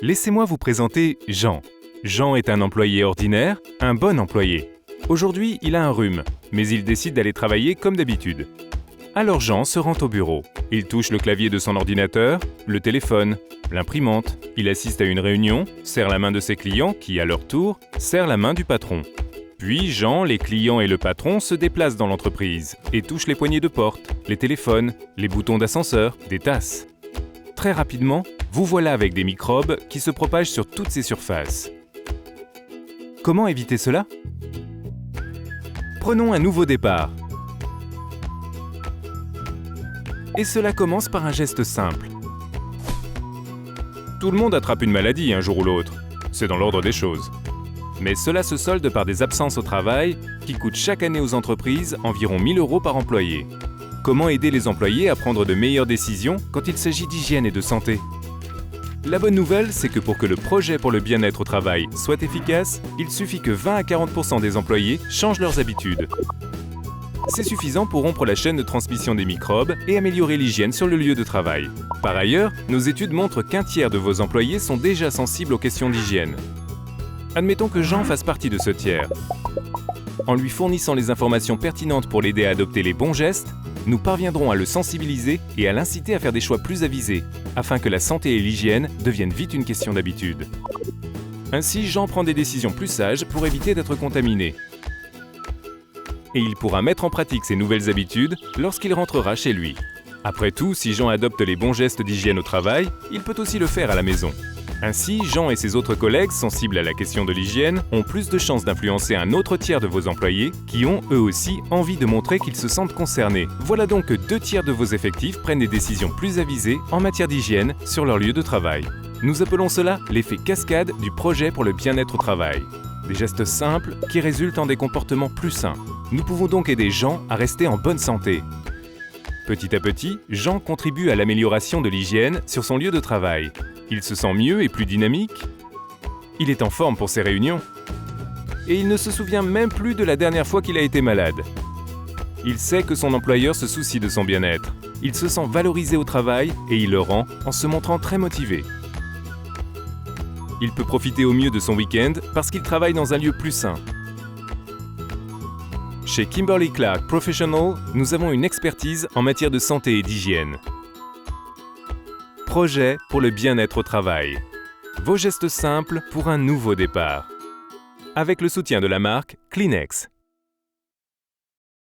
Laissez-moi vous présenter Jean. Jean est un employé ordinaire, un bon employé. Aujourd'hui, il a un rhume, mais il décide d'aller travailler comme d'habitude. Alors Jean se rend au bureau. Il touche le clavier de son ordinateur, le téléphone, l'imprimante. Il assiste à une réunion, serre la main de ses clients qui, à leur tour, serrent la main du patron. Puis Jean, les clients et le patron se déplacent dans l'entreprise et touchent les poignées de porte, les téléphones, les boutons d'ascenseur, des tasses. Très rapidement, vous voilà avec des microbes qui se propagent sur toutes ces surfaces. Comment éviter cela? Prenons un nouveau départ. Et cela commence par un geste simple. Tout le monde attrape une maladie un jour ou l'autre. C'est dans l'ordre des choses. Mais cela se solde par des absences au travail qui coûtent chaque année aux entreprises environ 1 000 € par employé. Comment aider les employés à prendre de meilleures décisions quand il s'agit d'hygiène et de santé? La bonne nouvelle, c'est que pour que le projet pour le bien-être au travail soit efficace, il suffit que 20 à 40% des employés changent leurs habitudes. C'est suffisant pour rompre la chaîne de transmission des microbes et améliorer l'hygiène sur le lieu de travail. Par ailleurs, nos études montrent qu'1 tiers de vos employés sont déjà sensibles aux questions d'hygiène. Admettons que Jean fasse partie de ce tiers. En lui fournissant les informations pertinentes pour l'aider à adopter les bons gestes, nous parviendrons à le sensibiliser et à l'inciter à faire des choix plus avisés, afin que la santé et l'hygiène deviennent vite une question d'habitude. Ainsi, Jean prend des décisions plus sages pour éviter d'être contaminé. Et il pourra mettre en pratique ses nouvelles habitudes lorsqu'il rentrera chez lui. Après tout, si Jean adopte les bons gestes d'hygiène au travail, il peut aussi le faire à la maison. Ainsi, Jean et ses autres collègues sensibles à la question de l'hygiène ont plus de chances d'influencer un autre tiers de vos employés qui ont, eux aussi, envie de montrer qu'ils se sentent concernés. Voilà donc que 2 tiers de vos effectifs prennent des décisions plus avisées en matière d'hygiène sur leur lieu de travail. Nous appelons cela l'effet cascade du projet pour le bien-être au travail. Des gestes simples qui résultent en des comportements plus sains. Nous pouvons donc aider Jean à rester en bonne santé. Petit à petit, Jean contribue à l'amélioration de l'hygiène sur son lieu de travail. Il se sent mieux et plus dynamique. Il est en forme pour ses réunions. Et il ne se souvient même plus de la dernière fois qu'il a été malade. Il sait que son employeur se soucie de son bien-être. Il se sent valorisé au travail et il le rend en se montrant très motivé. Il peut profiter au mieux de son week-end parce qu'il travaille dans un lieu plus sain. Chez Kimberly-Clark Professional, nous avons une expertise en matière de santé et d'hygiène. Projet pour le bien-être au travail. Vos gestes simples pour un nouveau départ. Avec le soutien de la marque Kleenex.